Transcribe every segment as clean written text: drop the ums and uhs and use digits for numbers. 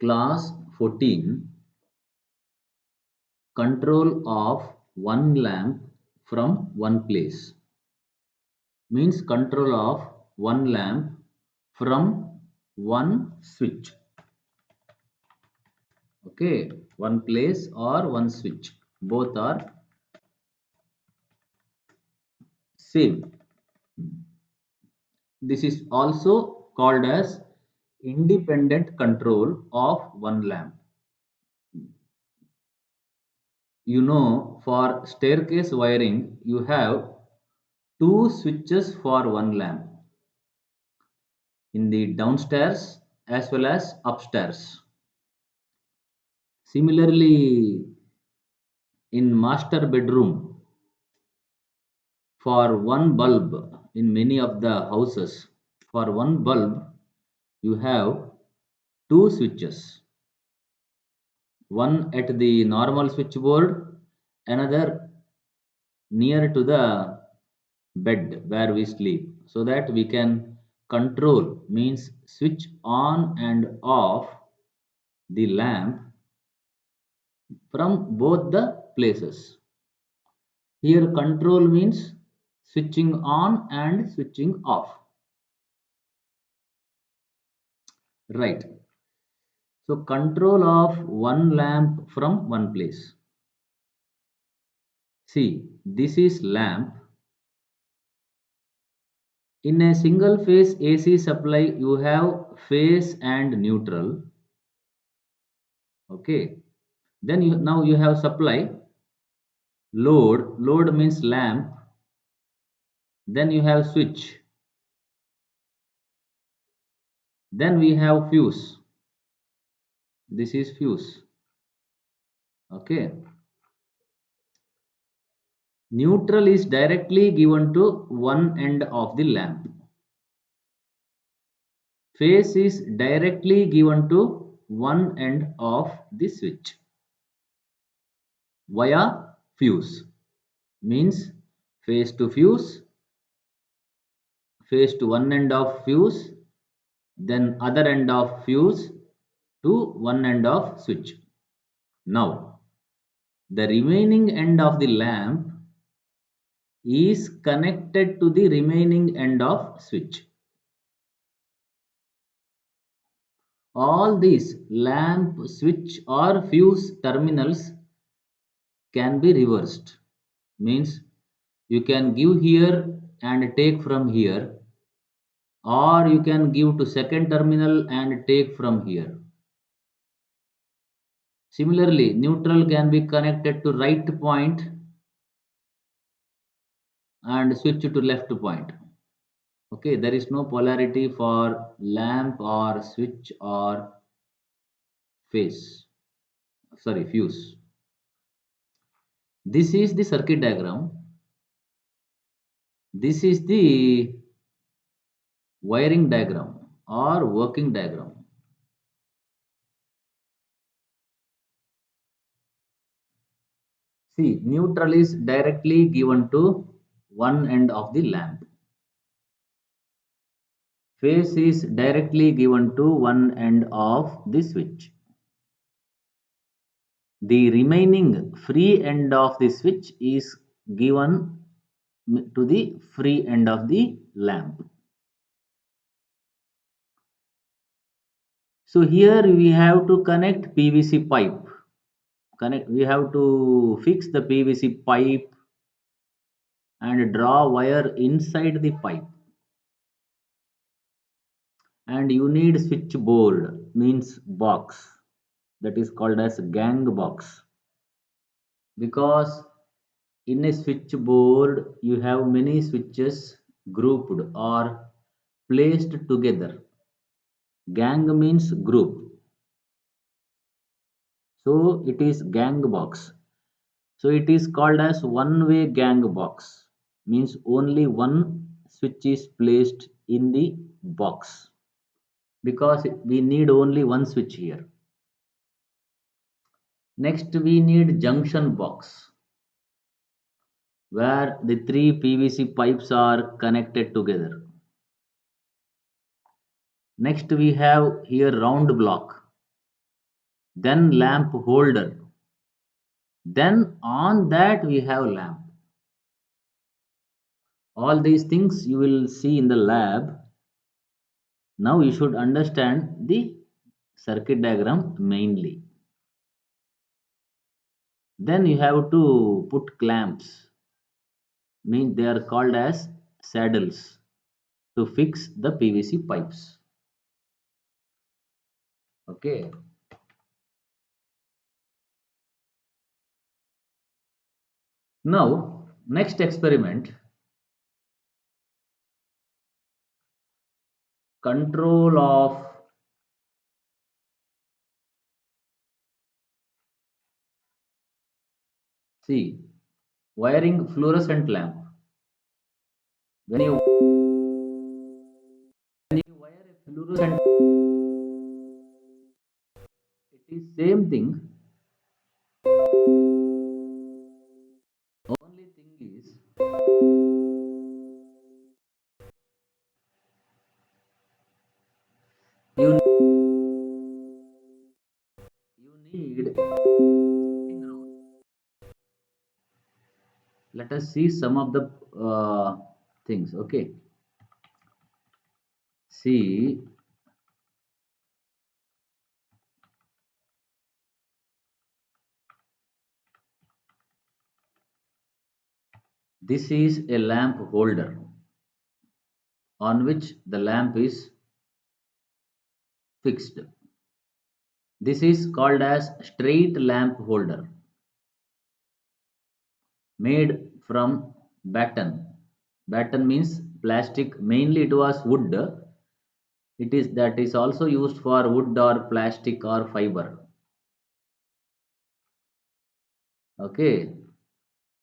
Class 14. Control of one lamp from one place. Means control of one lamp from one switch. Okay, one place or one switch. Both are same. This is also called as independent control of one lamp. You know, for staircase wiring, you have two switches for one lamp in the downstairs as well as upstairs. Similarly, in master bedroom, for one bulb in many of the houses, for one bulb, you have two switches, one at the normal switchboard, another near to the bed where we sleep, so that we can control, means switch on and off the lamp from both the places. Here control means switching on and switching off. Right. So control of one lamp from one place. See, this is lamp. In a single phase AC supply, you have phase and neutral. Okay. Then now you have supply. Load means lamp. Then you have switch. Then we have fuse. This is fuse. Okay. Neutral is directly given to one end of the lamp. Phase is directly given to one end of the switch via fuse. Means phase to fuse, phase to one end of fuse, then other end of fuse to one end of switch. Now, the remaining end of the lamp is connected to the remaining end of switch. All these lamp, switch or fuse terminals can be reversed. Means you can give here and take from here, or you can give to second terminal and take from here. Similarly, neutral can be connected to right point and switch to left point. Okay, there is no polarity for lamp or switch or phase. Sorry, fuse. This is the circuit diagram. This is the wiring diagram or working diagram. See, neutral is directly given to one end of the lamp. Phase is directly given to one end of the switch. The remaining free end of the switch is given to the free end of the lamp. So here we have to connect PVC pipe. We have to fix the PVC pipe and draw wire inside the pipe. And you need switchboard, means box, that is called as gang box, because in a switchboard you have many switches grouped or placed together. Gang means group, so it is gang box. So it is called as one way gang box, means only one switch is placed in the box, because we need only one switch here. Next we need junction box, where the three PVC pipes are connected together. Next we have here round block. then lamp holder, then on that we have lamp. All these things you will see in the lab. Now you should understand the circuit diagram mainly. Then you have to put clamps, means they are called as saddles, to fix the PVC pipes. Okay. Now, next experiment, control of, see, wiring fluorescent lamp. When you wire a fluorescent, it is same thing. Only thing is, you need. Let us see some of the things. Okay. See, this is a lamp holder on which the lamp is fixed. This is called as straight lamp holder, made from batten. Batten means plastic, mainly it was wood. It is that is also used for wood or plastic or fiber. Okay,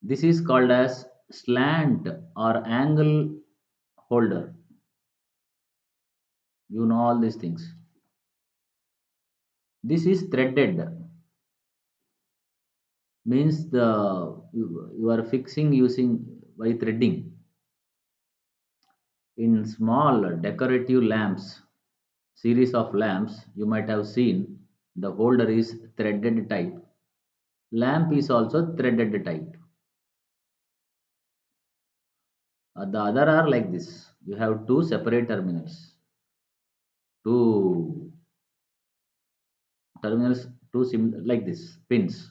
this is called as slant or angle holder. You know all these things. This is threaded, means you are fixing using by threading. In small decorative lamps, series of lamps, you might have seen the holder is threaded type. Lamp is also threaded type. The other are like this. You have two separate terminals. Two terminals, like this, pins.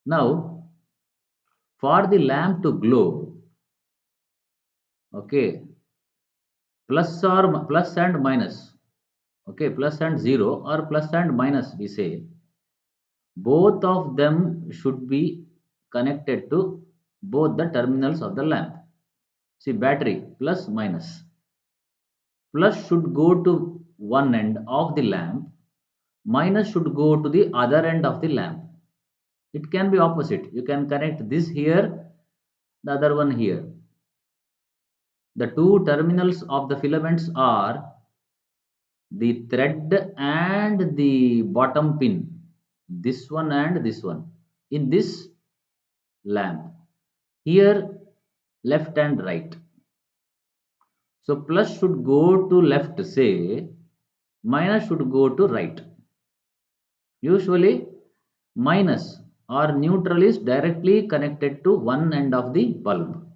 Now, for the lamp to glow, okay, plus and minus, okay, plus and zero or plus and minus, we say, both of them should be connected to both the terminals of the lamp. See, battery plus minus. Plus should go to one end of the lamp, minus should go to the other end of the lamp. It can be opposite. You can connect this here, the other one here. The two terminals of the filaments are the thread and the bottom pin. This one and this one. In this lamp. Here, left and right. So plus should go to left, say, minus should go to right. Usually, minus or neutral is directly connected to one end of the bulb.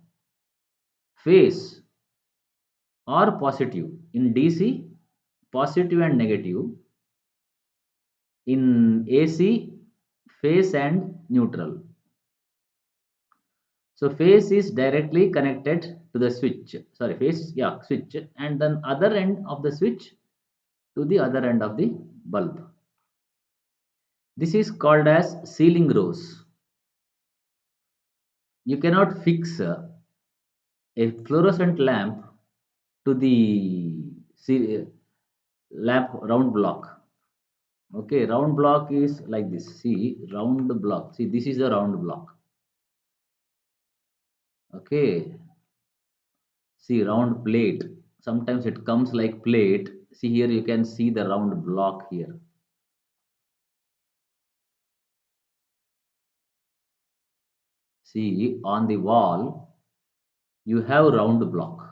Phase or positive. In DC, positive and negative. In AC, phase and neutral. So phase is directly connected to the switch. Sorry, phase, yeah, switch, and then other end of the switch to the other end of the bulb. This is called as sealing rows. You cannot fix a fluorescent lamp to the lamp round block. Okay, round block is like this. See, round block. See, this is the round block. Okay, see, round plate. Sometimes it comes like plate. See, here you can see the round block here. See, on the wall, you have round block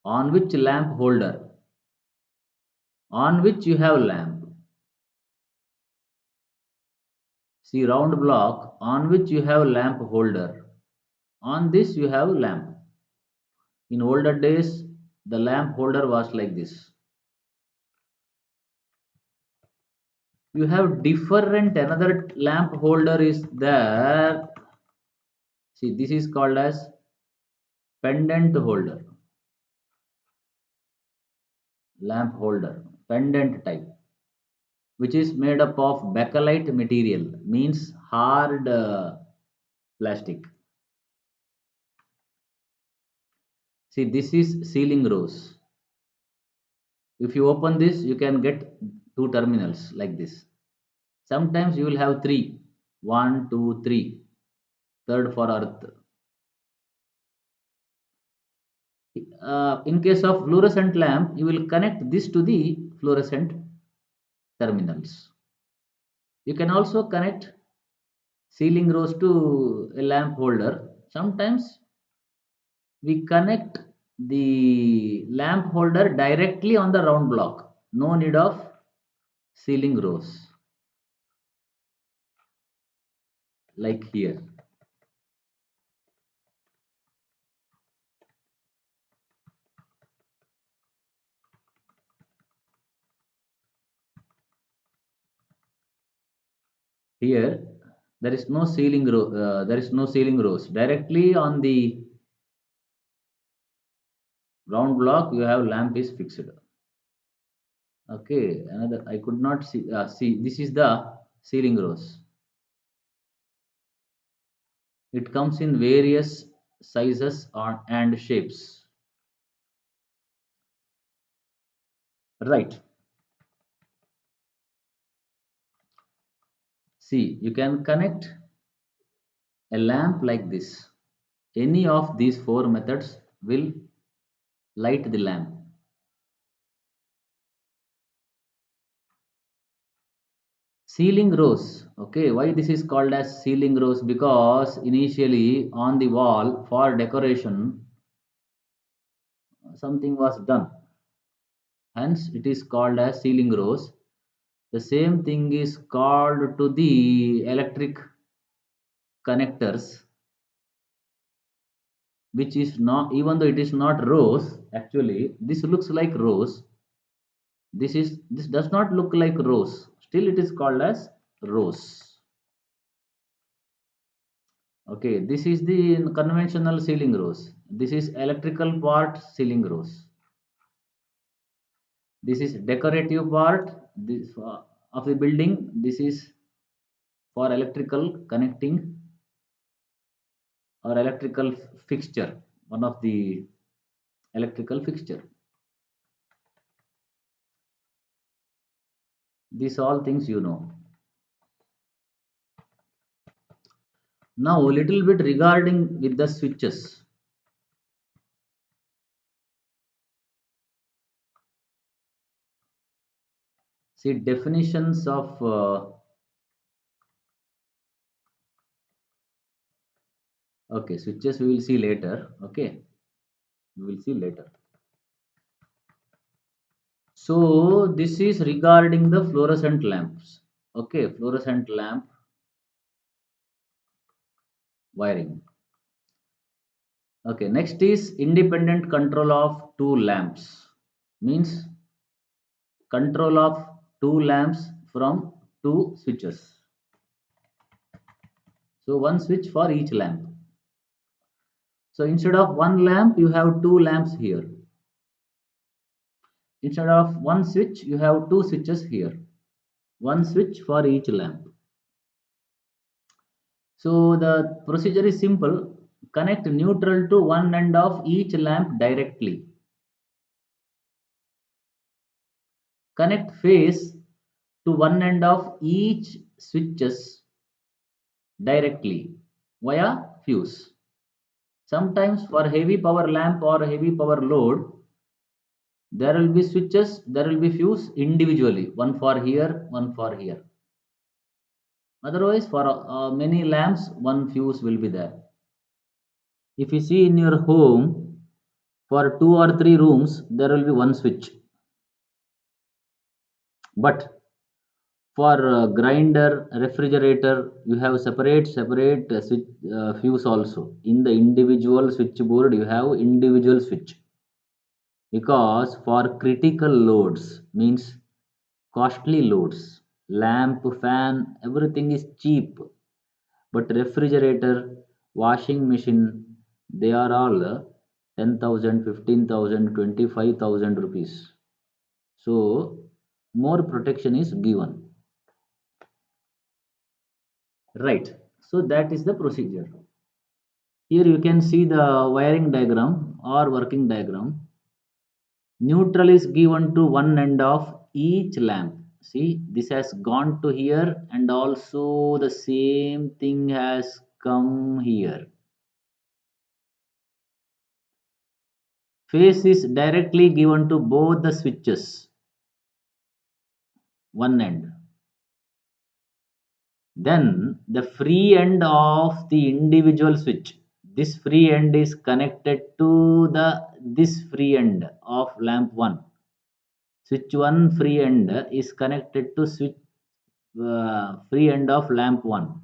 on which lamp holder on which you have lamp. See, round block on which you have lamp holder. On this you have lamp. In older days, the lamp holder was like this. You have different another lamp holder is there. See, this is called as pendant holder, lamp holder, pendant type, which is made up of bakelite material, means hard plastic. See, this is ceiling rose. If you open this, you can get two terminals like this. Sometimes you will have three, one, two, three, third for earth. In case of fluorescent lamp, you will connect this to the fluorescent terminals. You can also connect ceiling rose to a lamp holder. Sometimes we connect the lamp holder directly on the round block. No need of ceiling rose like here. Here there is no there is no ceiling rose. Directly on the round block you have lamp is fixed. Okay, another I could not see. This is the ceiling rose. It comes in various sizes and shapes. Right. See, you can connect a lamp like this. Any of these four methods will light the lamp. Ceiling rose. Okay, why this is called as ceiling rose? Because initially on the wall for decoration something was done. Hence it is called as ceiling rose. The same thing is called to the electric connectors, which is not, even though it is not rose, actually this looks like rose. This does not look like rose. Still it is called as rose. Okay, this is the conventional ceiling rose. This is electrical part ceiling rose. This is decorative part of the building. This is for electrical connecting or electrical fixture. One of the electrical fixture. These all things you know. Now a little bit regarding with the switches. See definitions of okay, switches we will see later. Okay, we will see later. So this is regarding the fluorescent lamps. Okay, fluorescent lamp wiring. Okay, next is independent control of two lamps. Means control of two lamps from two switches. So one switch for each lamp. So instead of one lamp, you have two lamps here. Instead of one switch, you have two switches here. One switch for each lamp. So the procedure is simple. Connect neutral to one end of each lamp directly. Connect phase to one end of each switches directly via fuse. Sometimes for heavy power lamp or heavy power load, there will be switches, there will be fuse individually, one for here, one for here. Otherwise, for many lamps, one fuse will be there. If you see in your home, for two or three rooms, there will be one switch. But for grinder, refrigerator, you have separate switch fuse also. In the individual switchboard, you have individual switch, because for critical loads, means costly loads, lamp, fan, everything is cheap. But refrigerator, washing machine, they are all 10,000, 15,000, 25,000 rupees. So more protection is given. Right. So that is the procedure. Here you can see the wiring diagram or working diagram. Neutral is given to one end of each lamp. See, this has gone to here, and also the same thing has come here. Phase is directly given to both the switches, one end. Then the free end of the individual switch. This free end is connected to the this free end of lamp 1. Switch 1 free end is connected to switch free end of lamp 1.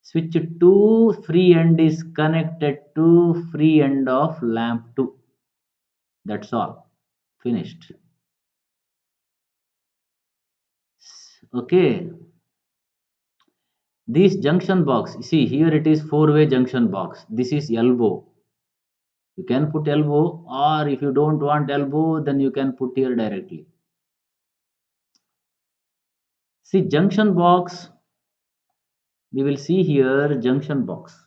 Switch 2 free end is connected to free end of lamp 2. That's all. Finished. Okay. This junction box, see here it is four-way junction box. This is elbow. You can put elbow, or if you don't want elbow, then you can put here directly. See junction box, we will see here junction box.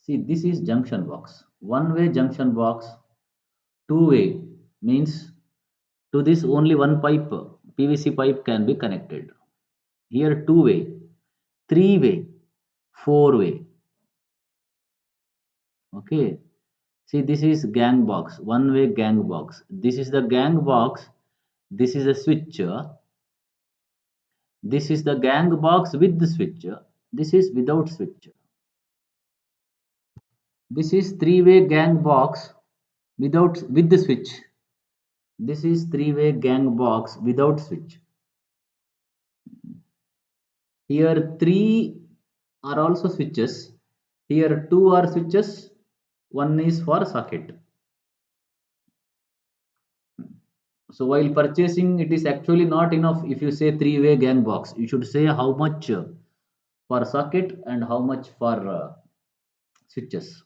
See, this is junction box. One-way junction box, two-way means to this only one pipe, PVC pipe can be connected. Here two-way, three-way, four-way. Okay. See, this is gang box, one-way gang box. This is the gang box. This is a switcher. This is the gang box with the switcher. This is without switcher. This is three-way gang box without with the switch. This is three-way gang box without switch. Here three are also switches. Here two are switches. One is for socket. So while purchasing, it is actually not enough if you say three-way gang box. You should say how much for socket and how much for switches.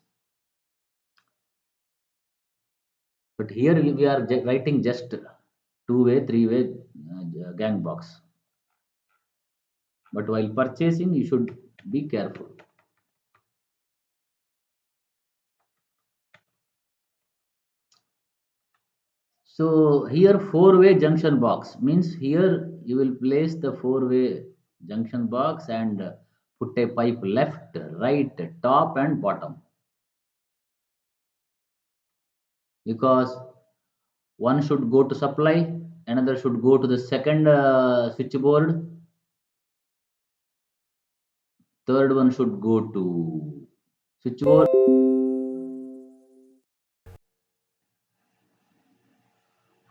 But here we are writing just two-way, three-way gang box. But while purchasing, you should be careful. So here four-way junction box means here you will place the four-way junction box and put a pipe left, right, top and bottom, because one should go to supply, another should go to the second switchboard, third one should go to switchboard,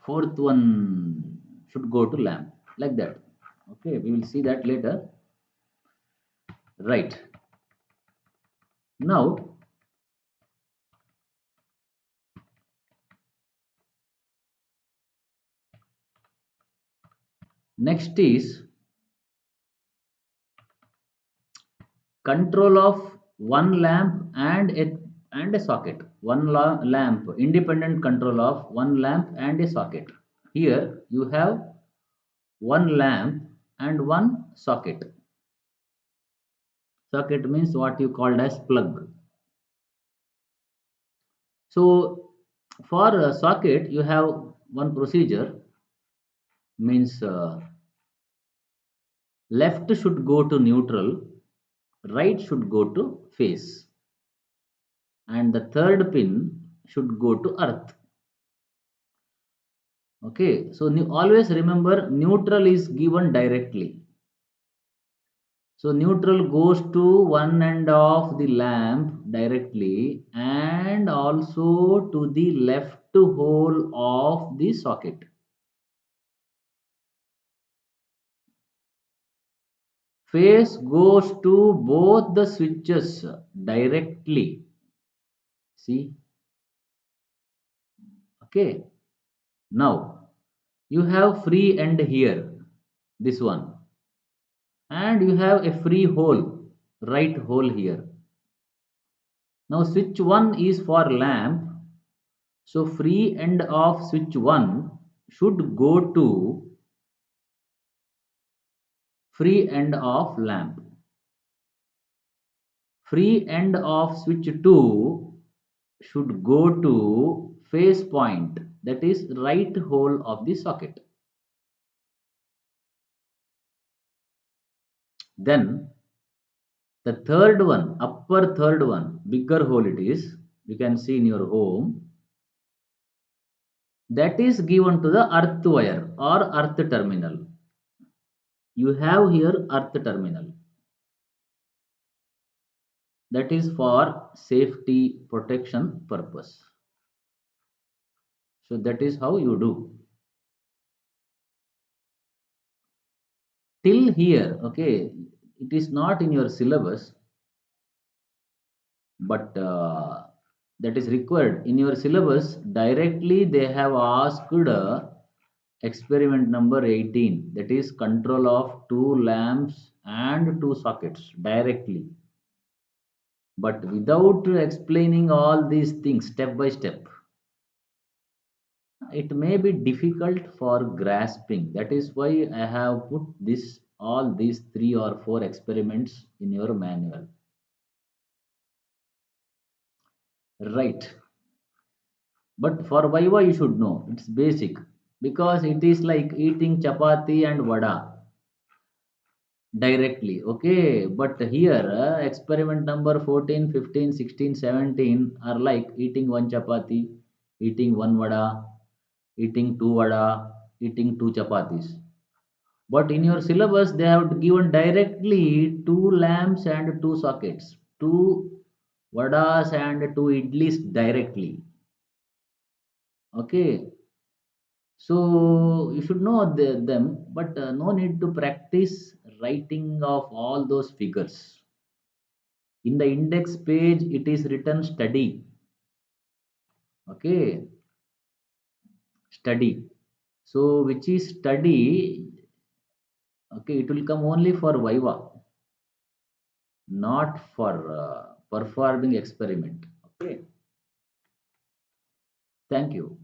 fourth one should go to lamp, like that. Okay, we will see that later. Right. Now next is control of one lamp and a socket. One lamp, independent control of one lamp and a socket. Here you have one lamp and one socket. Socket means what you called as plug. So for a socket you have one procedure, means left should go to neutral, right should go to phase, and the third pin should go to earth. Okay, so always remember neutral is given directly. So neutral goes to one end of the lamp directly and also to the left hole of the socket. Phase goes to both the switches directly. See, okay. Now you have free end here, this one, and you have a free hole, right hole here. Now switch 1 is for lamp, so free end of switch 1 should go to free end of lamp. Free end of switch 2 should go to phase point, that is right hole of the socket. Then the third one, upper third one, bigger hole it is, you can see in your home, that is given to the earth wire or earth terminal. You have here earth terminal, that is for safety protection purpose. So that is how you do. Till here, okay, it is not in your syllabus, but that is required in your syllabus. Directly they have asked experiment number 18, that is control of two lamps and two sockets directly, but without explaining all these things step by step. It may be difficult for grasping. That is why I have put this all these 3 or 4 experiments in your manual, right? But for Viva, you should know it's basic, because it is like eating chapati and vada directly. Okay, but here experiment number 14, 15, 16, 17 are like eating one chapati, eating one vada, eating two vada, eating two chapatis. But in your syllabus, they have given directly two lamps and two sockets, two vadas and two idlis directly. Okay, so you should know them, but no need to practice writing of all those figures. In the index page, it is written study. Okay, study. So which is study? Okay, it will come only for Viva, not for performing experiment. Okay, thank you.